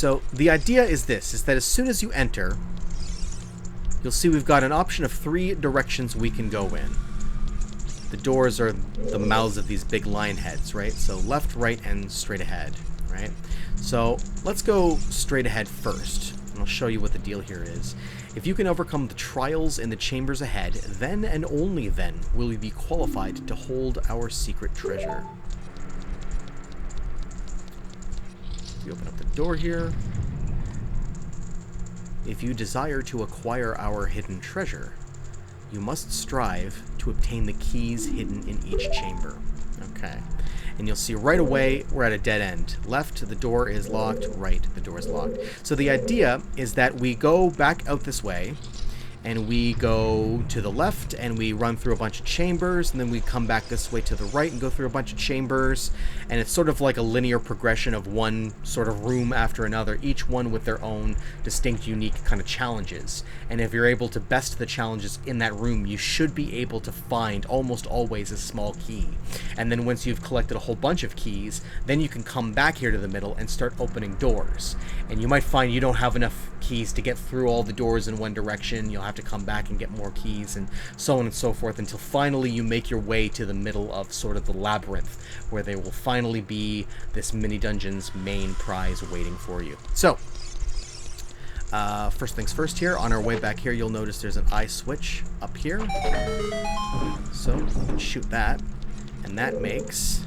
So the idea is this, is that as soon as you enter, you'll see we've got an option of 3 directions we can go in. The doors are the mouths of these big lion heads, right? So left, right, and straight ahead, right? So let's go straight ahead first, and I'll show you what the deal here is. If you can overcome the trials in the chambers ahead, then and only then will you be qualified to hold our secret treasure. We open up the door here. If you desire to acquire our hidden treasure, you must strive to obtain the keys hidden in each chamber. Okay. And you'll see right away we're at a dead end. Left, the door is locked. Right, the door is locked. So the idea is that we go back out this way, and we go to the left, and we run through a bunch of chambers, and then we come back this way to the right and go through a bunch of chambers, and it's sort of like a linear progression of one sort of room after another, each one with their own distinct, unique kind of challenges. And if you're able to best the challenges in that room, you should be able to find almost always a small key. And then once you've collected a whole bunch of keys, then you can come back here to the middle and start opening doors. And you might find you don't have enough keys to get through all the doors in one direction. You'll have to come back and get more keys, and so on and so forth, until finally you make your way to the middle of sort of the labyrinth, where there will finally be this mini dungeon's main prize waiting for you. So first things first here, on our way back here, you'll notice there's an eye switch up here. So we can shoot that, and that makes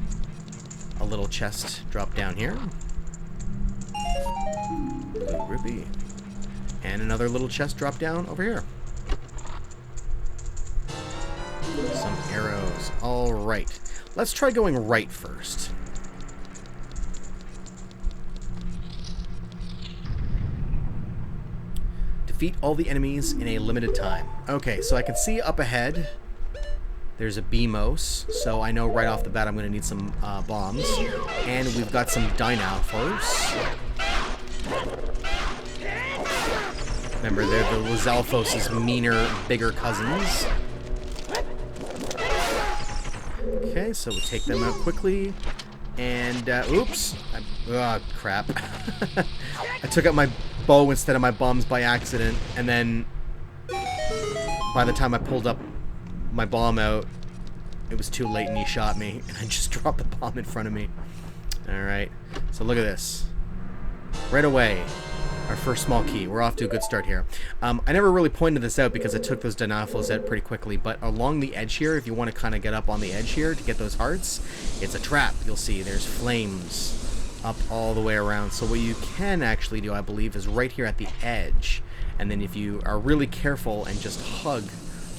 a little chest drop down here. Blue rupee. And another little chest drop down over here. Some arrows. Alright. Let's try going right first. Defeat all the enemies in a limited time. Okay, so I can see up ahead there's a Beamos, so I know right off the bat I'm going to need some bombs. And we've got some Dynalphos. Remember, they're the Lizalfos' meaner, bigger cousins. Okay, so we take them out quickly. And, oops. Oh, crap. I took out my bow instead of my bombs by accident. And then, by the time I pulled up my bomb out, it was too late and he shot me. And I just dropped the bomb in front of me. Alright, so look at this. Right away. Our first small key. We're off to a good start here. I never really pointed this out because I took those Dynalphos out pretty quickly, but along the edge here, if you want to kind of get up on the edge here to get those hearts, it's a trap. You'll see there's flames up all the way around. So what you can actually do, I believe, is right here at the edge, and then if you are really careful and just hug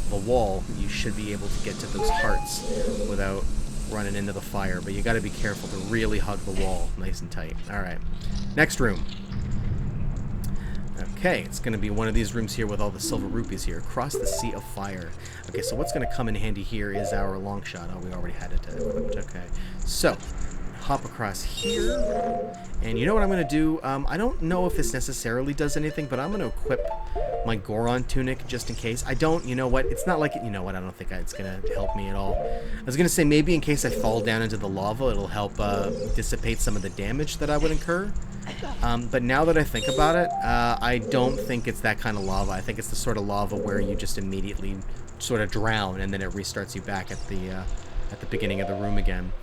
the wall, you should be able to get to those hearts without running into the fire. But you got to be careful to really hug the wall nice and tight. Alright, next room. Okay, it's going to be one of these rooms here with all the silver rupees here. Across the Sea of Fire. Okay, so what's going to come in handy here is our long shot. Oh, we already had it equipped. Okay, so hop across here. And you know what I'm going to do? I don't know if this necessarily does anything, but I'm going to equip my Goron tunic just in case. I don't, you know what? It's not like it, you know what? I don't think it's going to help me at all. I was going to say maybe in case I fall down into the lava, it'll help dissipate some of the damage that I would incur. But now that I think about it, I don't think it's that kind of lava. I think it's the sort of lava where you just immediately sort of drown and then it restarts you back at the beginning of the room again.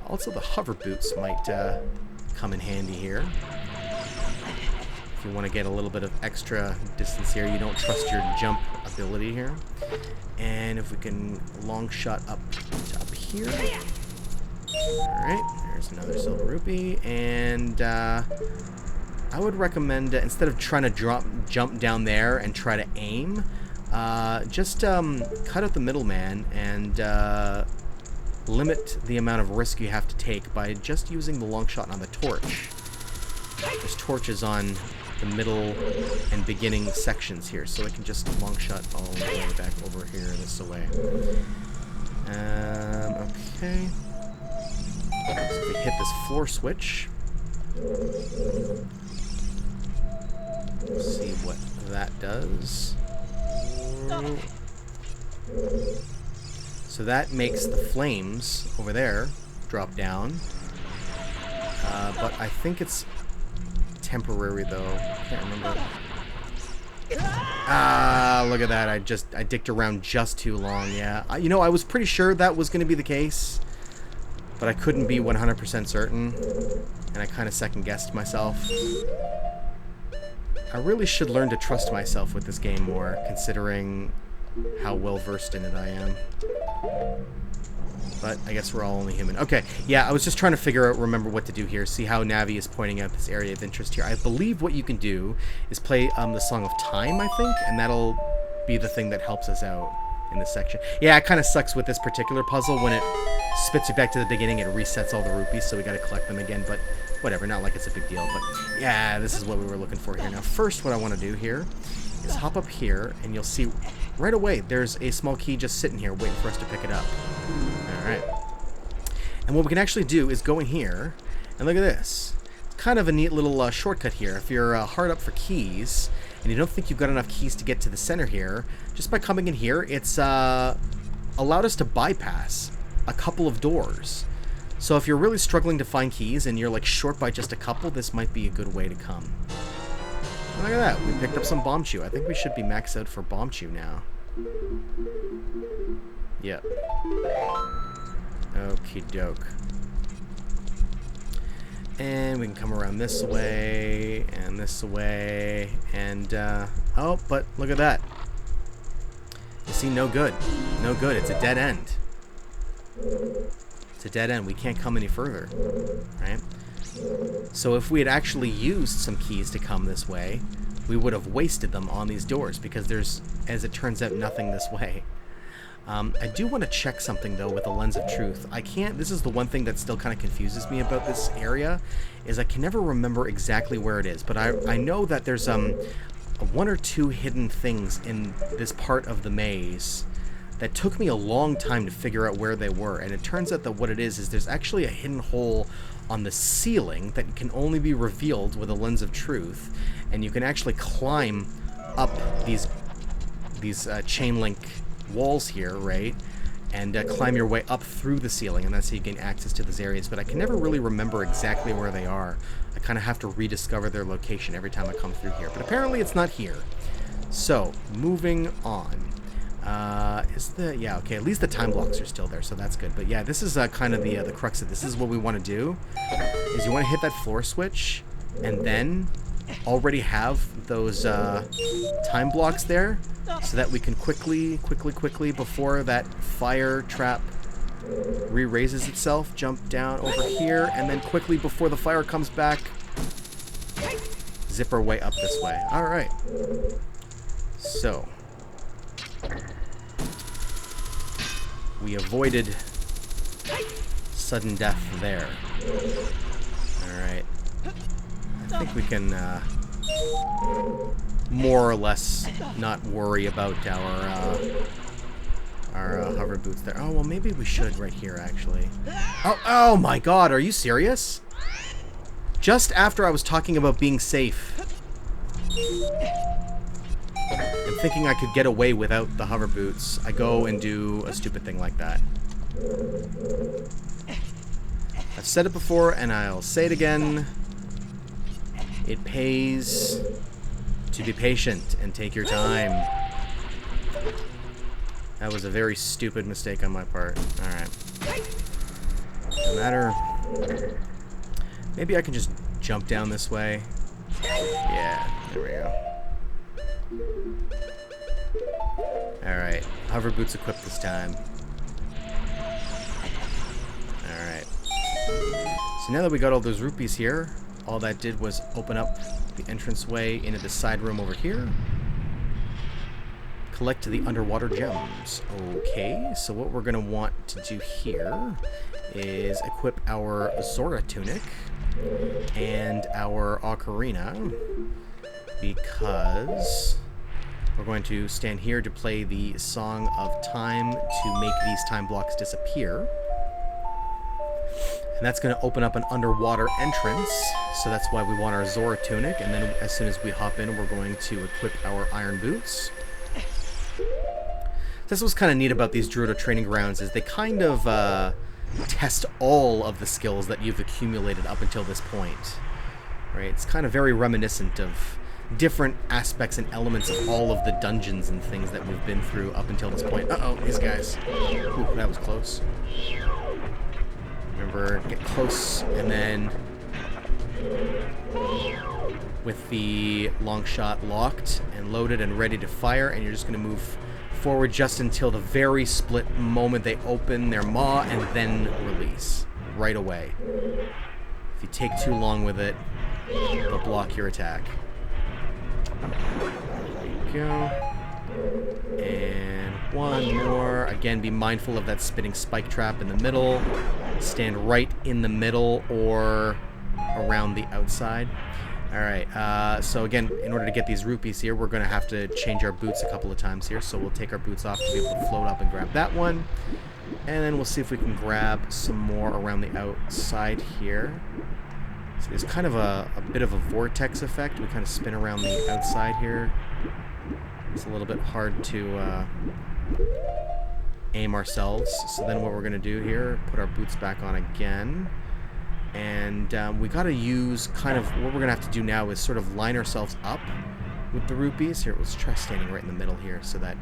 Also, the hover boots might come in handy here. If you want to get a little bit of extra distance here, you don't trust your jump ability here. And if we can long shot up to up here. Alright, there's another silver rupee, and I would recommend, instead of trying to jump down there and try to aim, just cut out the middleman and limit the amount of risk you have to take by just using the long shot on the torch. There's torches on the middle and beginning sections here, so I can just long shot all the way back over here this way. Okay. So if we hit this floor switch, let's see what that does. So that makes the flames over there drop down, but I think it's temporary, though. Can't remember. Ah, look at that. I dicked around just too long, yeah. You know, I was pretty sure that was going to be the case, but I couldn't be 100% certain, and I kind of second-guessed myself. I really should learn to trust myself with this game more, considering how well-versed in it I am. But I guess we're all only human. Okay, yeah, I was just trying to remember what to do here. See how Navi is pointing out this area of interest here. I believe what you can do is play the Song of Time, I think, and that'll be the thing that helps us out in this section. Yeah, it kind of sucks with this particular puzzle. When it spits you back to the beginning, it resets all the rupees, so we got to collect them again, but whatever, not like it's a big deal. But yeah, this is what we were looking for here. Now, first, what I want to do here is hop up here, and you'll see right away there's a small key just sitting here waiting for us to pick it up. Alright. And what we can actually do is go in here, and look at this. It's kind of a neat little shortcut here. If you're hard up for keys, and you don't think you've got enough keys to get to the center here, just by coming in here, it's allowed us to bypass a couple of doors. So if you're really struggling to find keys, and you're like short by just a couple, this might be a good way to come. And look at that, we picked up some bomb chew. I think we should be maxed out for bomb chew now. Yep. Okie doke. And we can come around this way, and this way, and, oh, but look at that. You see, no good. No good. It's a dead end. It's a dead end. We can't come any further, right? So if we had actually used some keys to come this way, we would have wasted them on these doors, because there's, as it turns out, nothing this way. I do want to check something, though, with the lens of truth. I can't... This is the one thing that still kind of confuses me about this area, is I can never remember exactly where it is. But I know that there's one or two hidden things in this part of the maze that took me a long time to figure out where they were. And it turns out that what it is there's actually a hidden hole on the ceiling that can only be revealed with a lens of truth. And you can actually climb up these chain link walls here, right? And climb your way up through the ceiling, and that's how you gain access to these areas. But I can never really remember exactly where they are. I kind of have to rediscover their location every time I come through here. But apparently it's not here. So, moving on. Yeah, okay, at least the time blocks are still there, so that's good. But yeah, this is kind of the crux of this. This is what we want to do, is you want to hit that floor switch, and then already have those time blocks there, so that we can quickly, before that fire trap re-raises itself, jump down over here, and then quickly, before the fire comes back, zip our way up this way. Alright. So, we avoided sudden death there. Alright. I think we can more or less not worry about our hover boots there. Oh, well, maybe we should right here, actually. Oh my god, are you serious? Just after I was talking about being safe and thinking I could get away without the hover boots, I go and do a stupid thing like that. I've said it before, and I'll say it again. It pays to be patient and take your time. That was a very stupid mistake on my part. Alright. No matter. Maybe I can just jump down this way. Yeah, there we go. Alright. Hover boots equipped this time. Alright. So now that we got all those rupees here, all that did was open up the entranceway into the side room over here. Collect the underwater gems. Okay, so what we're going to want to do here is equip our Zora tunic and our Ocarina, because we're going to stand here to play the Song of Time to make these time blocks disappear. And that's going to open up an underwater entrance, so that's why we want our Zora tunic, and then as soon as we hop in, we're going to equip our iron boots. That's what's kind of neat about these Gerudo training grounds, is they kind of test all of the skills that you've accumulated up until this point. Right? It's kind of very reminiscent of different aspects and elements of all of the dungeons and things that we've been through up until this point. Uh-oh, these guys. Ooh, that was close. Remember, get close, and then with the long shot locked and loaded and ready to fire, and you're just going to move forward just until the very split moment they open their maw and then release right away. If you take too long with it, they'll block your attack. There you go. And one more. Again, be mindful of that spinning spike trap in the middle. Stand right in the middle or around the outside. Alright, so again, in order to get these rupees here, we're going to have to change our boots a couple of times here. So we'll take our boots off to be able to float up and grab that one. And then we'll see if we can grab some more around the outside here. So there's kind of a bit of a vortex effect. We kind of spin around the outside here. It's a little bit hard to aim ourselves. So then what we're going to do here, put our boots back on again. And we got to use kind of what we're going to have to do now is sort of line ourselves up with the rupees. Here, let's try standing right in the middle here so that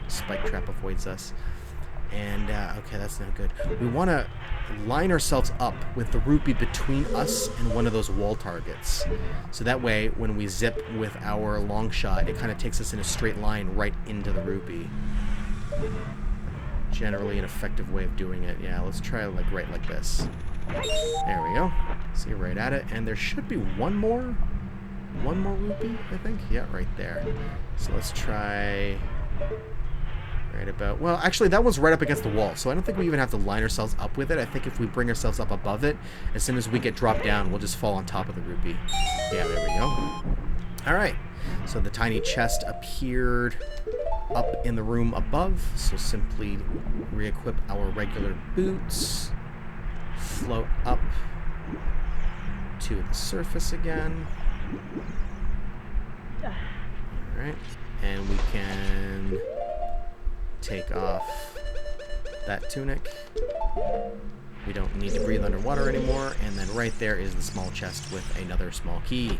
spike trap avoids us. And, okay, that's not good. We want to line ourselves up with the rupee between us and one of those wall targets. So that way, when we zip with our long shot, it kind of takes us in a straight line right into the rupee. Generally an effective way of doing it. Yeah, let's try like right like this. There we go. See, right at it. And there should be one more rupee, I think. Yeah, right there. So let's try right about... Well, actually, that one's right up against the wall, so I don't think we even have to line ourselves up with it. I think if we bring ourselves up above it, as soon as we get dropped down, we'll just fall on top of the rupee. Yeah, there we go. All right. So the tiny chest appeared up in the room above, so simply re-equip our regular boots. Float up to the surface again. Alright, and we can take off that tunic. We don't need to breathe underwater anymore, and then right there is the small chest with another small key.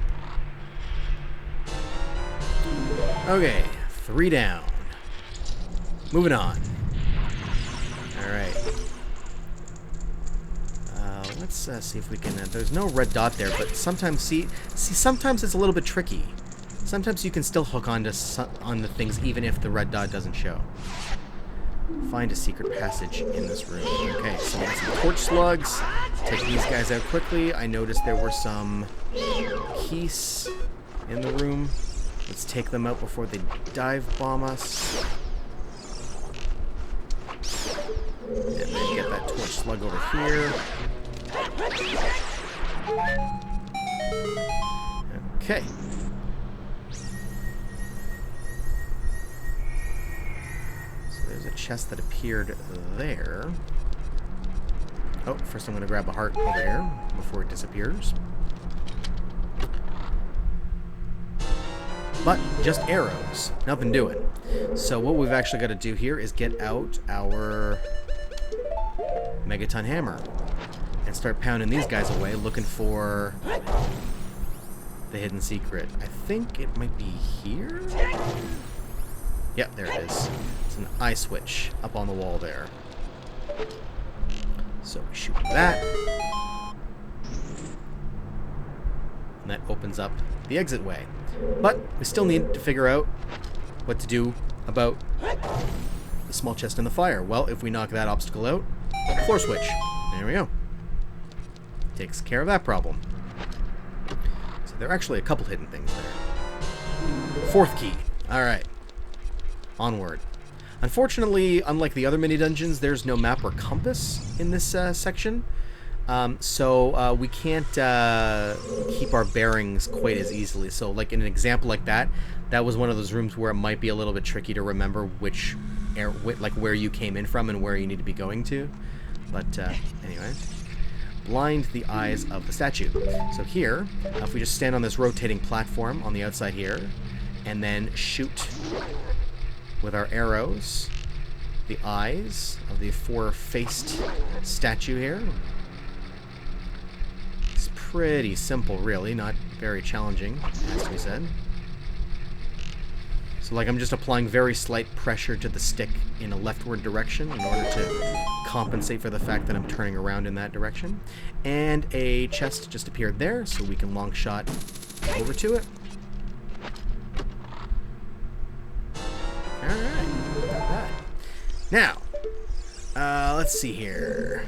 Okay, 3 down. Moving on. Alright. Let's see if we can... there's no red dot there, but sometimes... See, sometimes it's a little bit tricky. Sometimes you can still hook onto things even if the red dot doesn't show. Find a secret passage in this room. Okay, so we got some torch slugs. Take these guys out quickly. I noticed there were some keys in the room. Let's take them out before they dive bomb us. And then get that torch slug over here. Okay. So there's a chest that appeared there. Oh, first I'm going to grab a heart over here before it disappears. But just arrows. Nothing doing. So what we've actually got to do here is get out our Megaton Hammer and start pounding these guys away, looking for the hidden secret. I think it might be here? Yep, there it is. It's an eye switch up on the wall there. So we shoot that. And that opens up the exit way. But we still need to figure out what to do about the small chest in the fire. Well, if we knock that obstacle out, floor switch. There we go. Takes care of that problem. So there are actually a couple hidden things there. 4th key. Alright. Onward. Unfortunately, unlike the other mini-dungeons, there's no map or compass in this section. So we can't keep our bearings quite as easily. So like in an example like that, that was one of those rooms where it might be a little bit tricky to remember like where you came in from and where you need to be going to. But anyway, blind the eyes of the statue. So here, if we just stand on this rotating platform on the outside here, and then shoot with our arrows the eyes of the 4-faced statue here. pretty simple, really. Not very challenging, has to be said. So, like, I'm just applying very slight pressure to the stick in a leftward direction in order to compensate for the fact that I'm turning around in that direction. And a chest just appeared there, so we can long shot over to it. Alright, not bad. Now, let's see here.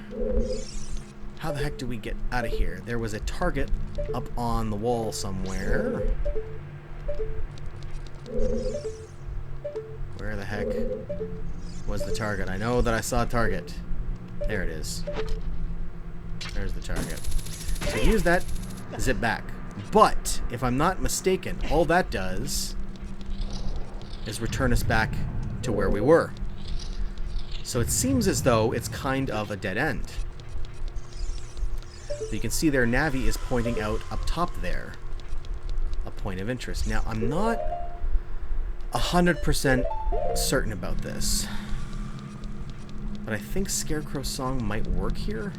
How the heck do we get out of here? There was a target up on the wall somewhere. Where the heck was the target? I know that I saw a target. There it is. There's the target. So use that, zip back. But, if I'm not mistaken, all that does is return us back to where we were. So it seems as though it's kind of a dead end. So you can see their Navi is pointing out up top there. A point of interest. Now, I'm not 100% certain about this, but I think Scarecrow Song might work here.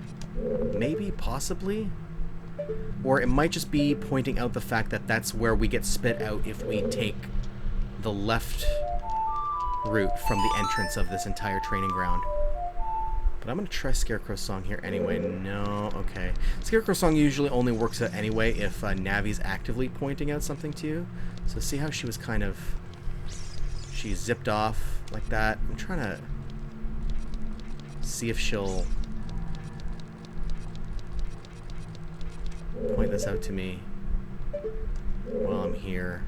Maybe, possibly. Or it might just be pointing out the fact that that's where we get spit out if we take the left route from the entrance of this entire training ground. But I'm going to try Scarecrow Song here anyway. No, okay. Scarecrow Song usually only works out anyway if Navi's actively pointing out something to you. So see how she was kind of... She zipped off like that. I'm trying to see if she'll point this out to me while I'm here.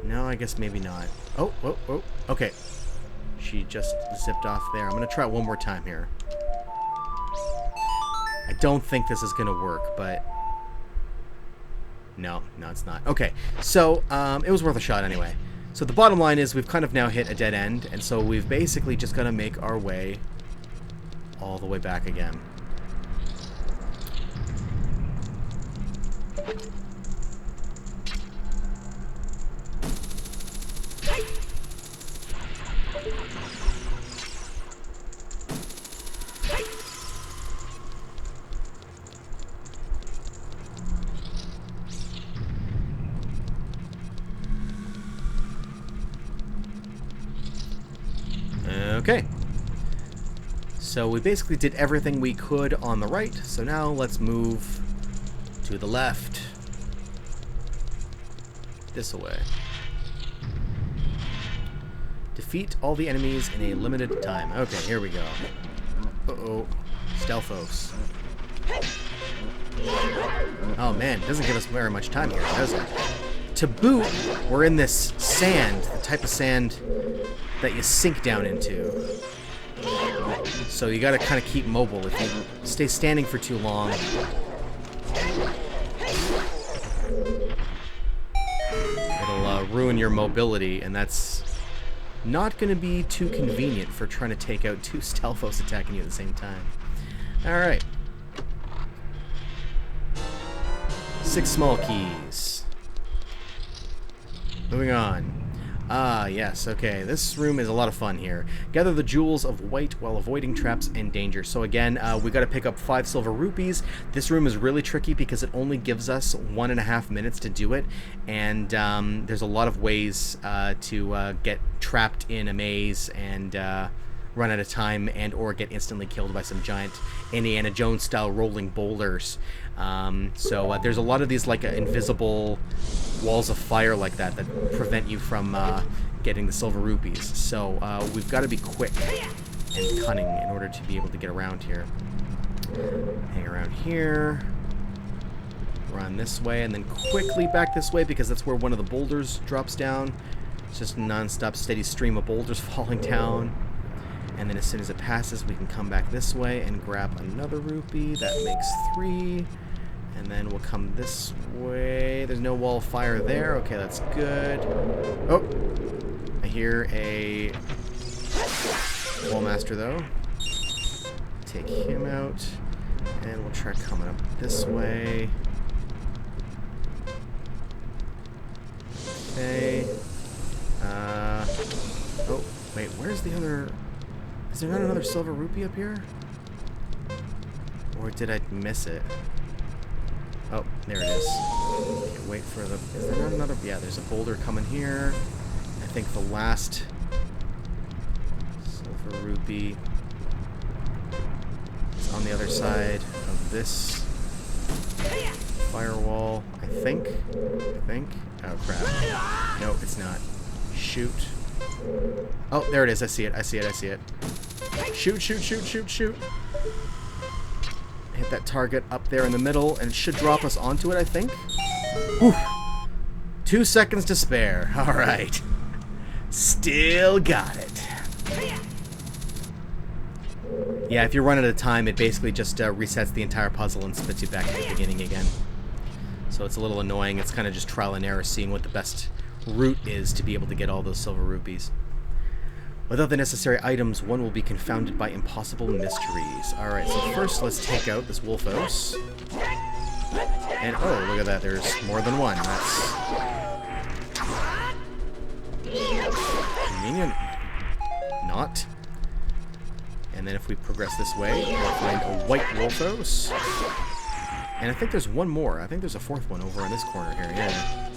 No, I guess maybe not. Oh, oh, oh. Okay. She just zipped off there. I'm going to try it one more time here. I don't think this is going to work, but... No, it's not. Okay, so it was worth a shot anyway. So the bottom line is we've kind of now hit a dead end, and so we've basically just got to make our way all the way back again. Okay, so we basically did everything we could on the right, so now let's move to the left. This way. Defeat all the enemies in a limited time. Okay, here we go. Uh-oh. Stealthos. Oh man, it doesn't give us very much time here, does it? To boot, we're in this sand, the type of sand that you sink down into. So you gotta kind of keep mobile. If you stay standing for too long, it'll ruin your mobility, and that's not gonna be too convenient for trying to take out two Stealthos attacking you at the same time. Alright. 6 small keys. Moving on. Ah, yes, okay. This room is a lot of fun here. Gather the jewels of white while avoiding traps and danger. So again, we got to pick up 5 silver rupees. This room is really tricky because it only gives us 1.5 minutes to do it, and there's a lot of ways to get trapped in a maze and run out of time and or get instantly killed by some giant Indiana Jones style rolling boulders. So there's a lot of these like invisible walls of fire like that prevent you from getting the silver rupees. So we've got to be quick and cunning in order to be able to get around here. Hang around here, run this way, and then quickly back this way because that's where one of the boulders drops down. It's just a non-stop steady stream of boulders falling down. And then as soon as it passes, we can come back this way and grab another rupee. That makes 3. And then we'll come this way. There's no wall of fire there. Okay, that's good. Oh! I hear a wall master, though. Take him out. And we'll try coming up this way. Okay. Oh, wait, where's the other... Is there not another silver rupee up here? Or did I miss it? Oh, there it is. Okay, wait for the... Is there not another... Yeah, there's a boulder coming here. I think the last silver rupee is on the other side of this firewall. I think. Oh, crap. No, it's not. Shoot. Oh, there it is. I see it. Shoot. Hit that target up there in the middle, and it should drop us onto it, I think. Whew. 2 seconds to spare. All right. Still got it. Yeah, if you run out of time, it basically just resets the entire puzzle and spits you back to the beginning again. So it's a little annoying. It's kind of just trial and error, seeing what the best route is to be able to get all those silver rupees. Without the necessary items, one will be confounded by impossible mysteries. Alright, so first let's take out this Wolfos. And, oh, look at that, there's more than one. That's convenient. Not. And then if we progress this way, we'll find a white Wolfos. And I think there's one more. I think there's a fourth one over on this corner here, yeah.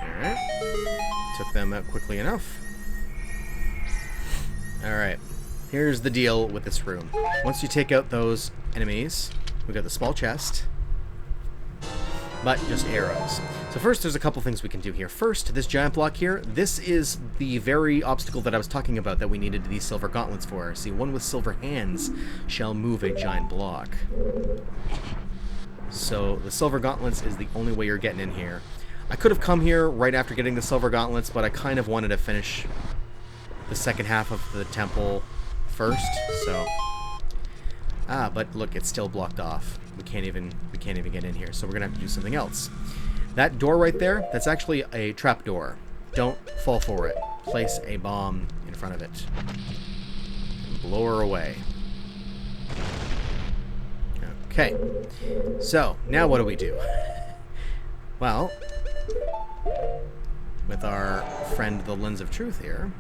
Alright. Took them out quickly enough. Alright. Here's the deal with this room. Once you take out those enemies, we got the small chest, but just arrows. So first, there's a couple things we can do here. First, this giant block here, this is the very obstacle that I was talking about that we needed these silver gauntlets for. See, one with silver hands shall move a giant block. So the silver gauntlets is the only way you're getting in here. I could have come here right after getting the silver gauntlets, but I kind of wanted to finish the second half of the temple first, so... Ah, but look, it's still blocked off. We can't even get in here, so we're gonna have to do something else. That door right there, that's actually a trap door. Don't fall for it. Place a bomb in front of it. And blow her away. Okay. So, now what do we do? Well, with our friend the Lens of Truth here.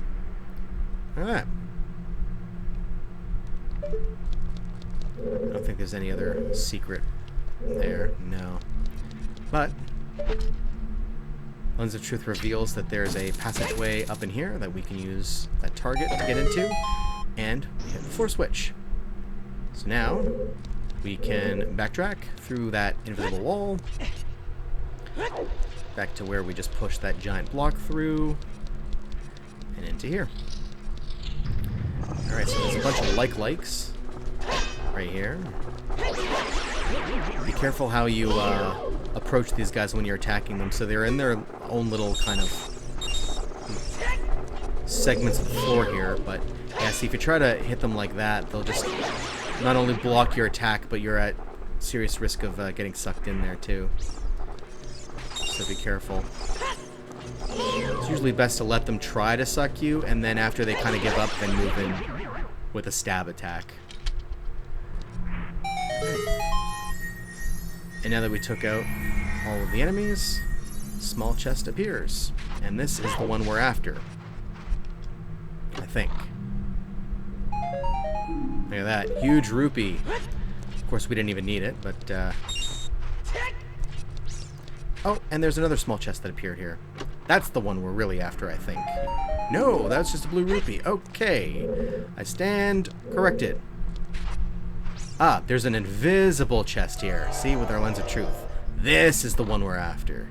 Alright. I don't think there's any other secret there. No. But Lens of Truth reveals that there's a passageway up in here that we can use that target to get into, and we hit the floor switch. So now we can backtrack through that invisible wall back to where we just pushed that giant block through and into here. Alright, so there's a bunch of likes right here. Be careful how you approach these guys when you're attacking them. So they're in their own little kind of segments of the floor here, but yeah, see, if you try to hit them like that, they'll just not only block your attack, but you're at serious risk of getting sucked in there too. So be careful. It's usually best to let them try to suck you, and then after they kind of give up, then move in with a stab attack. And now that we took out all of the enemies, small chest appears. And this is the one we're after. I think. Look at that. Huge rupee. Of course, we didn't even need it, but... Oh, and there's another small chest that appeared here. That's the one we're really after, I think. No, that's just a blue rupee. Okay. I stand corrected. Ah, there's an invisible chest here. See, with our Lens of Truth. This is the one we're after.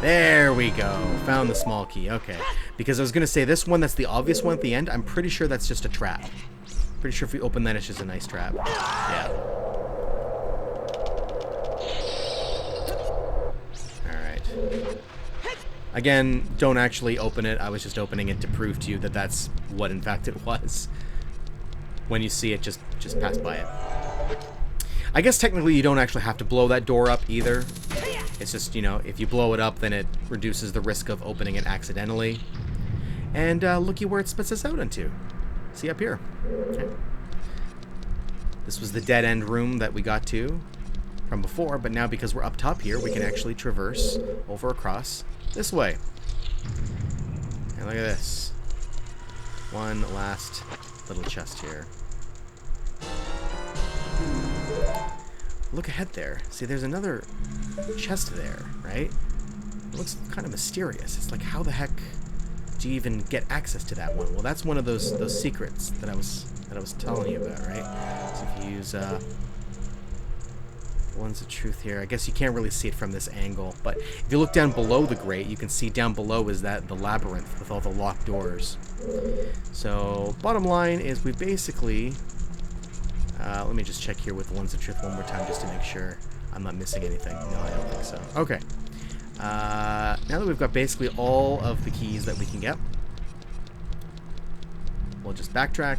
There we go. Found the small key. Okay. Because I was going to say, this one that's the obvious one at the end, I'm pretty sure that's just a trap. Pretty sure if we open that, it's just a nice trap. Yeah. Alright. Again, don't actually open it. I was just opening it to prove to you that that's what, in fact, it was. When you see it, just pass by it. I guess technically you don't actually have to blow that door up either. It's just, you know, if you blow it up, then it reduces the risk of opening it accidentally. And looky where it spits us out into. See up here. Okay. This was the dead end room that we got to from before, but now because we're up top here, we can actually traverse over across this way. And look at this. One last little chest here. Look ahead there. See, there's another chest there, right? It looks kind of mysterious. It's like, how the heck do you even get access to that one? Well, that's one of those secrets that I was telling you about, right? So if you use Lens of Truth here, I guess you can't really see it from this angle, but if you look down below the grate, you can see down below is that the labyrinth with all the locked doors. So bottom line is we basically let me just check here with the Lens of Truth one more time just to make sure I'm not missing anything. No, I don't think so. Okay. Now that we've got basically all of the keys that we can get, we'll just backtrack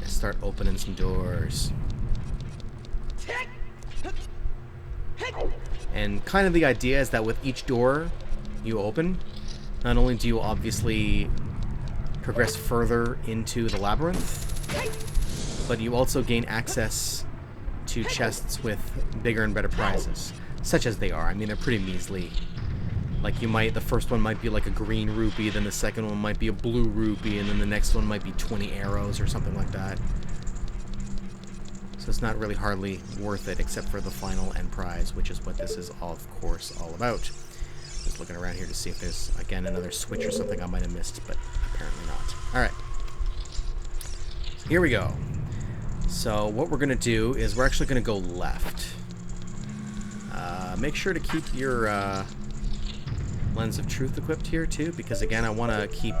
and start opening some doors. And kind of the idea is that with each door you open, not only do you obviously progress further into the labyrinth, but you also gain access to chests with bigger and better prizes, such as they are. I mean, they're pretty measly. Like, the first one might be like a green rupee, then the second one might be a blue rupee, and then the next one might be 20 arrows or something like that. So it's not really hardly worth it, except for the final end prize, which is what this is, of course, all about. Just looking around here to see if there's, again, another switch or something I might have missed, but apparently not. Alright. So here we go. So what we're going to do is we're actually going to go left. Make sure to keep your Lens of Truth equipped here, too, because, again, I want to keep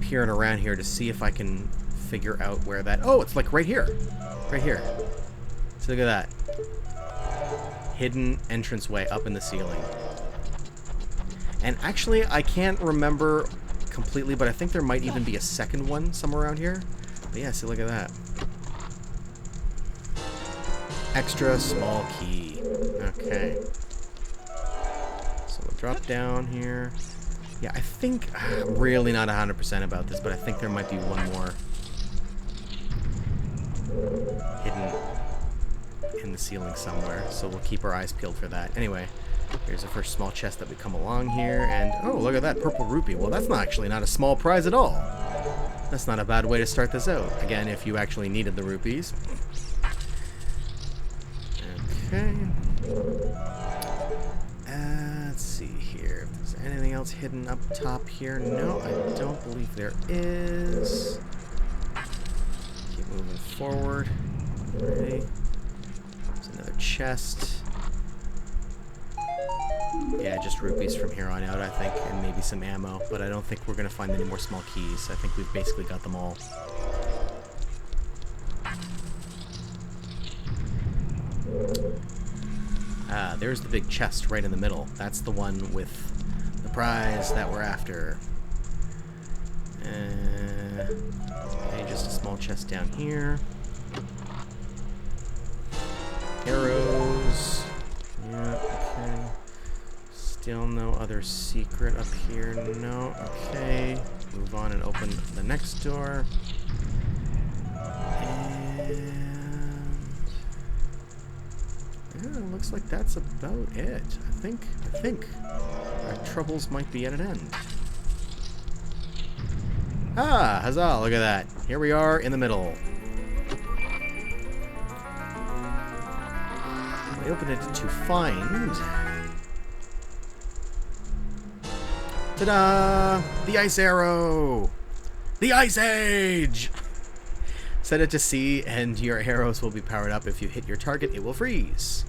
peering around here to see if I can figure out where that... Oh, it's like right here. Right here. So look at that. Hidden entranceway up in the ceiling. And actually, I can't remember completely, but I think there might even be a second one somewhere around here. But yeah, see, look at that. Extra small key. Okay. So we'll drop down here. Yeah, I think... I'm really not 100% about this, but I think there might be one more hidden in the ceiling somewhere, so we'll keep our eyes peeled for that. Anyway, here's the first small chest that we come along here, and oh, look at that purple rupee. Well, that's actually not a small prize at all. That's not a bad way to start this out. Again, if you actually needed the rupees. Okay. Let's see here. If there's anything else hidden up top here. No, I don't believe there is. Keep moving forward. Ready. There's another chest. Yeah, just rupees from here on out, I think, and maybe some ammo, but I don't think we're going to find any more small keys. I think we've basically got them all. Ah, there's the big chest right in the middle. That's the one with the prize that we're after. Okay, just a small chest down here. Arrows. Yeah, okay. Still no other secret up here. No, okay. Move on and open the next door. And yeah, it looks like that's about it. I think our troubles might be at an end. Ah, huzzah, look at that. Here we are in the middle. I opened it to find... Ta-da! The Ice Arrow! The Ice Age! Set it to C and your arrows will be powered up. If you hit your target, it will freeze.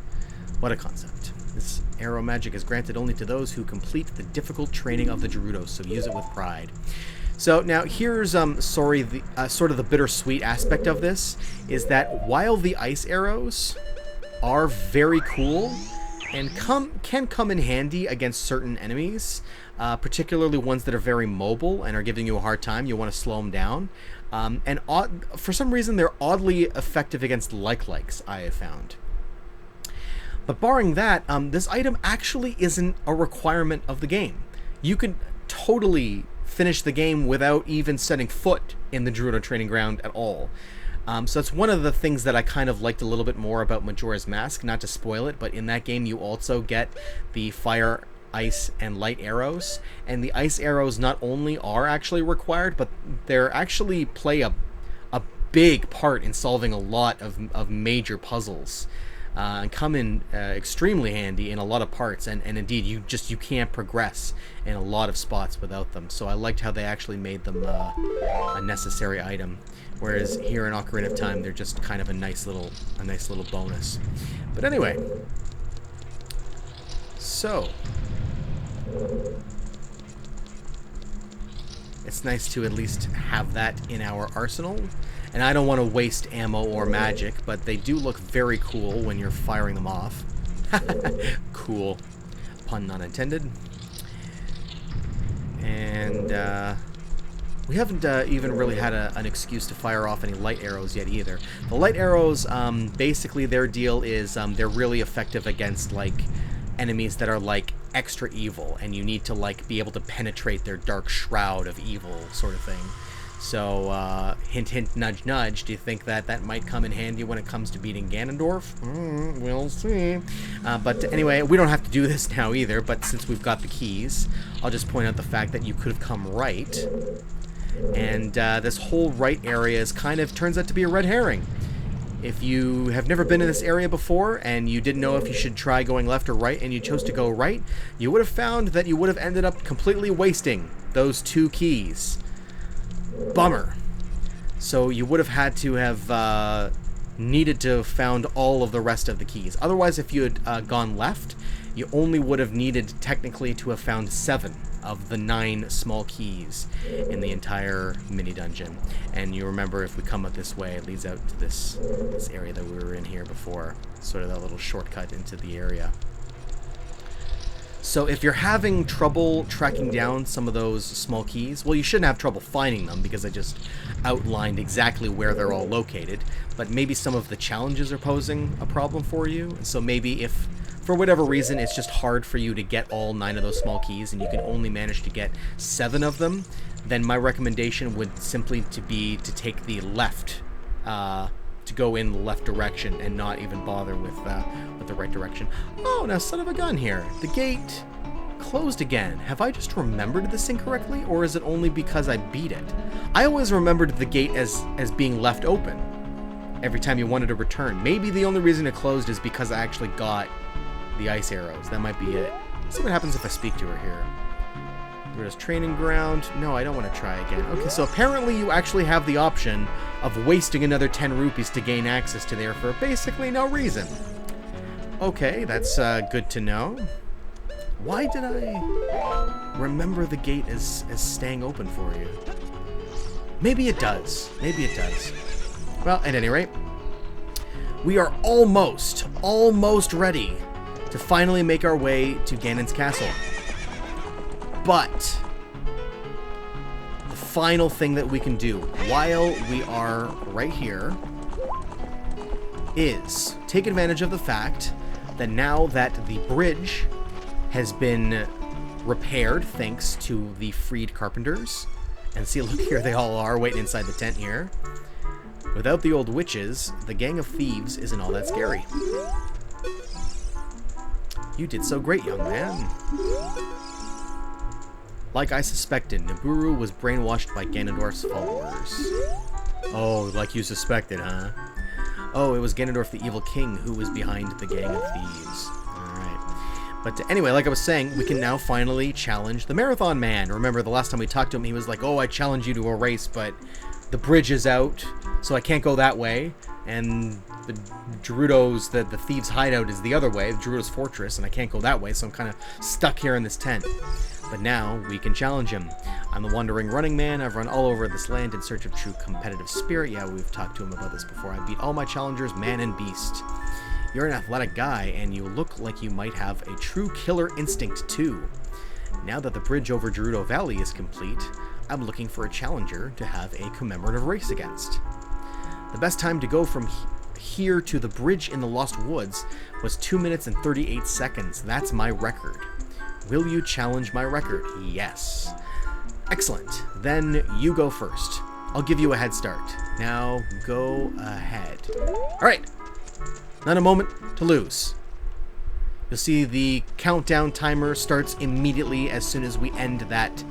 What a concept. This arrow magic is granted only to those who complete the difficult training of the Gerudo, so use it with pride. So now here's sort of the bittersweet aspect of this, is that while the ice arrows are very cool and can come in handy against certain enemies, particularly ones that are very mobile and are giving you a hard time, you want to slow them down. And for some reason, they're oddly effective against like-likes, I have found. But barring that, this item actually isn't a requirement of the game. You can totally finish the game without even setting foot in the Gerudo training ground at all. So that's one of the things that I kind of liked a little bit more about Majora's Mask, not to spoil it, but in that game you also get the fire ice and light arrows. And the ice arrows not only are actually required, but they're actually play a big part in solving a lot of major puzzles. And come in extremely handy in a lot of parts, and indeed you can't progress in a lot of spots without them. So I liked how they actually made them a necessary item, whereas here in Ocarina of Time they're just kind of a nice little bonus. But anyway, so it's nice to at least have that in our arsenal. And I don't want to waste ammo or magic, but they do look very cool when you're firing them off. Cool. Pun not intended. And we haven't even really had an excuse to fire off any light arrows yet either. The light arrows, basically their deal is they're really effective against like enemies that are like extra evil, and you need to like be able to penetrate their dark shroud of evil sort of thing. So, hint, hint, nudge, nudge. Do you think that might come in handy when it comes to beating Ganondorf? We'll see. But anyway, we don't have to do this now either, but since we've got the keys, I'll just point out the fact that you could have come right. And this whole right area is kind of turns out to be a red herring. If you have never been in this area before and you didn't know if you should try going left or right and you chose to go right, you would have found that you would have ended up completely wasting those 2 keys. Bummer. So you would have had to have needed to have found all of the rest of the keys. Otherwise, if you had gone left, you only would have needed technically to have found 7 of the 9 small keys in the entire mini dungeon. And you remember, if we come up this way, it leads out to this area that we were in here before. Sort of that little shortcut into the area. So if you're having trouble tracking down some of those small keys, well, you shouldn't have trouble finding them because I just outlined exactly where they're all located. But maybe some of the challenges are posing a problem for you. So maybe if, for whatever reason, it's just hard for you to get all 9 of those small keys and you can only manage to get 7 of them, then my recommendation would simply be to take the left, to go in the left direction and not even bother with the right direction. Oh, now son of a gun here. The gate closed again. Have I just remembered this incorrectly, or is it only because I beat it? I always remembered the gate as being left open every time you wanted to return. Maybe the only reason it closed is because I actually got the ice arrows. That might be it. Let's see what happens if I speak to her here. Gerudo's training ground. No, I don't want to try again. Okay, so apparently you actually have the option of wasting another 10 rupees to gain access to there for basically no reason. Okay, that's good to know. Why did I remember the gate as staying open for you? Maybe it does. Maybe it does. Well, at any rate, we are almost ready to finally make our way to Ganon's castle. But the final thing that we can do while we are right here is take advantage of the fact that now that the bridge has been repaired thanks to the freed carpenters, and see, look, here they all are waiting inside the tent here. Without the old witches, the gang of thieves isn't all that scary. You did so great, young man. Like I suspected, Nabooru was brainwashed by Ganondorf's followers. Oh, like you suspected, huh? Oh, it was Ganondorf the Evil King who was behind the gang of thieves. Alright. But anyway, like I was saying, we can now finally challenge the Marathon Man. Remember, the last time we talked to him, he was like, oh, I challenge you to a race, but the bridge is out, so I can't go that way. And the Gerudo's, the thieves' hideout is the other way, Gerudo's fortress, and I can't go that way, so I'm kind of stuck here in this tent. But now, we can challenge him. I'm the wandering running man. I've run all over this land in search of true competitive spirit. Yeah, we've talked to him about this before. I beat all my challengers, man and beast. You're an athletic guy, and you look like you might have a true killer instinct, too. Now that the bridge over Gerudo Valley is complete, I'm looking for a challenger to have a commemorative race against. The best time to go from here to the bridge in the Lost Woods was 2 minutes and 38 seconds. That's my record. Will you challenge my record? Yes. Excellent. Then you go first. I'll give you a head start. Now go ahead. Alright. Not a moment to lose. You'll see the countdown timer starts immediately as soon as we end that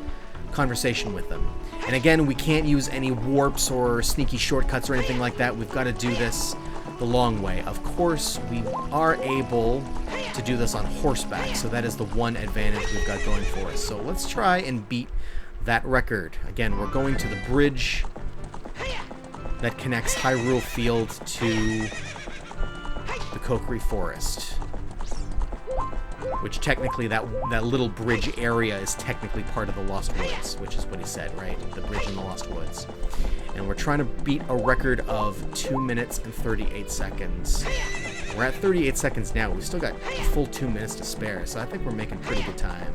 conversation with them. And again, we can't use any warps or sneaky shortcuts or anything like that. We've got to do this the long way. Of course, we are able to do this on horseback, so that is the one advantage we've got going for us. So let's try and beat that record. Again, we're going to the bridge that connects Hyrule Field to the Kokiri Forest, which technically that little bridge area is technically part of the Lost Woods, which is what he said, right? The bridge in the Lost Woods. And we're trying to beat a record of 2 minutes and 38 seconds. We're at 38 seconds now. We've still got a full 2 minutes to spare, so I think we're making pretty good time.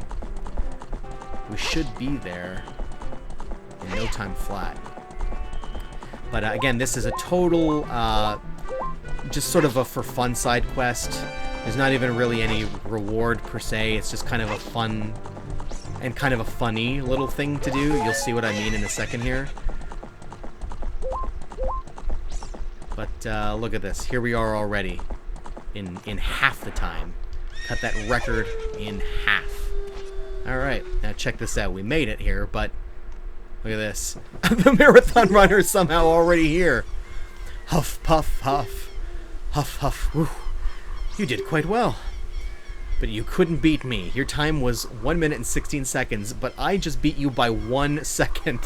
We should be there in no time flat. But again, this is a total, just sort of a for fun side quest. There's not even really any reward per se. It's just kind of a fun and kind of a funny little thing to do. You'll see what I mean in a second here. But look at this. Here we are already in half the time. Cut that record in half. Alright, now check this out. We made it here, but look at this. The marathon runner is somehow already here. Huff, puff, huff. Huff, huff, whew. You did quite well. But you couldn't beat me. Your time was 1 minute and 16 seconds, but I just beat you by 1 second.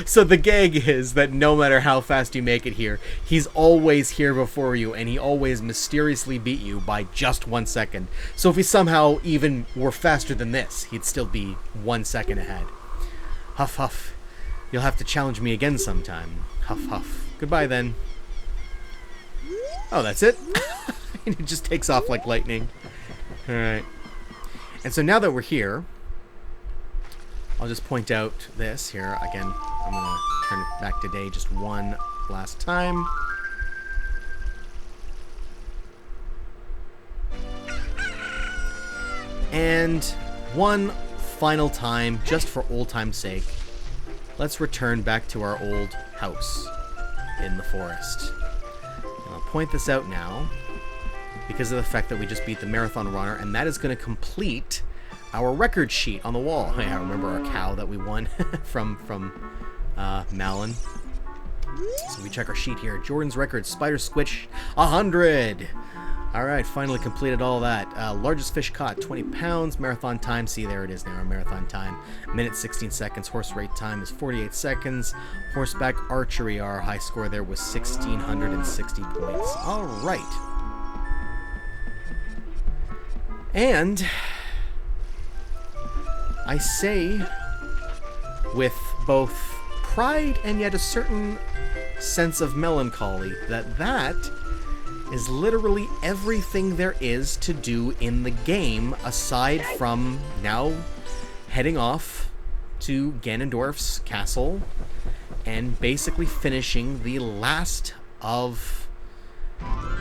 So the gag is that no matter how fast you make it here, he's always here before you, and he always mysteriously beat you by just 1 second. So if he somehow even were faster than this, he'd still be 1 second ahead. Huff, huff. You'll have to challenge me again sometime. Huff, huff. Goodbye, then. Oh, that's it? It just takes off like lightning. Alright. And so now that we're here, I'll just point out this here. Again, I'm going to turn it back to day just one last time. And one final time, just for old time's sake, let's return back to our old house in the forest. And I'll point this out now, because of the fact that we just beat the marathon runner, and that is going to complete our record sheet on the wall. Hey, I remember our cow that we won from Malin. So we check our sheet here. Jordan's record, Spider Squitch, 100. All right, finally completed all that. Largest fish caught, 20 pounds. Marathon time, see, there it is now, our marathon time. Minute 16 seconds. Horse rate time is 48 seconds. Horseback archery, our high score there was 1,660 points. All right. And I say with both pride and yet a certain sense of melancholy that is literally everything there is to do in the game, aside from now heading off to Ganondorf's castle and basically finishing the last of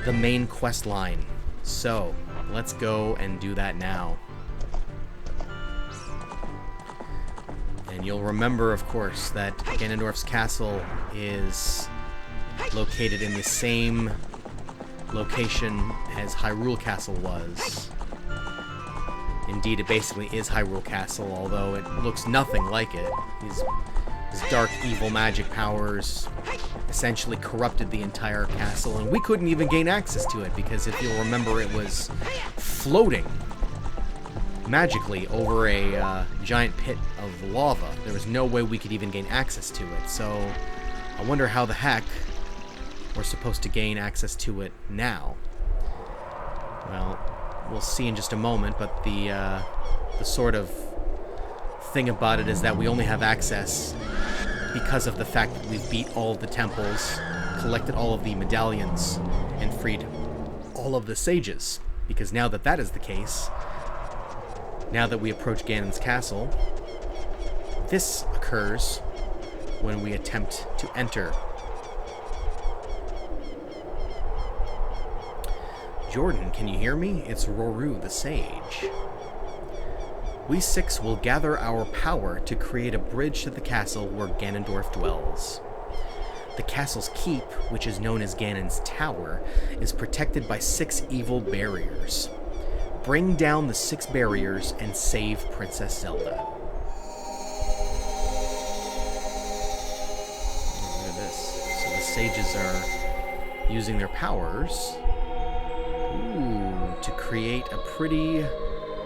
the main quest line. So let's go and do that now. And you'll remember, of course, that Ganondorf's castle is located in the same location as Hyrule Castle was. Indeed, it basically is Hyrule Castle, although it looks nothing like it. His dark, evil magic powers essentially corrupted the entire castle, and we couldn't even gain access to it because, if you'll remember, it was floating magically over a giant pit of lava. There was no way we could even gain access to it, so I wonder how the heck we're supposed to gain access to it now. Well, we'll see in just a moment, but the sort of thing about it is that we only have access because of the fact that we've beat all of the temples, collected all of the medallions, and freed all of the sages. Because now that that is the case, now that we approach Ganon's castle, this occurs when we attempt to enter. Jordan, can you hear me? It's Roru the Sage. We six will gather our power to create a bridge to the castle where Ganondorf dwells. The castle's keep, which is known as Ganon's Tower, is protected by 6 evil barriers. bring down the 6 barriers and save Princess Zelda. Look at this. So the sages are using their powers to create a pretty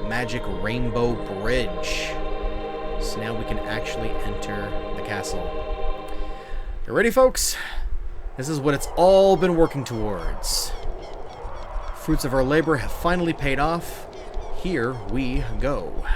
magic rainbow bridge. So now we can actually enter the castle. You ready, folks? This is what it's all been working towards. Fruits of our labor have finally paid off. Here we go.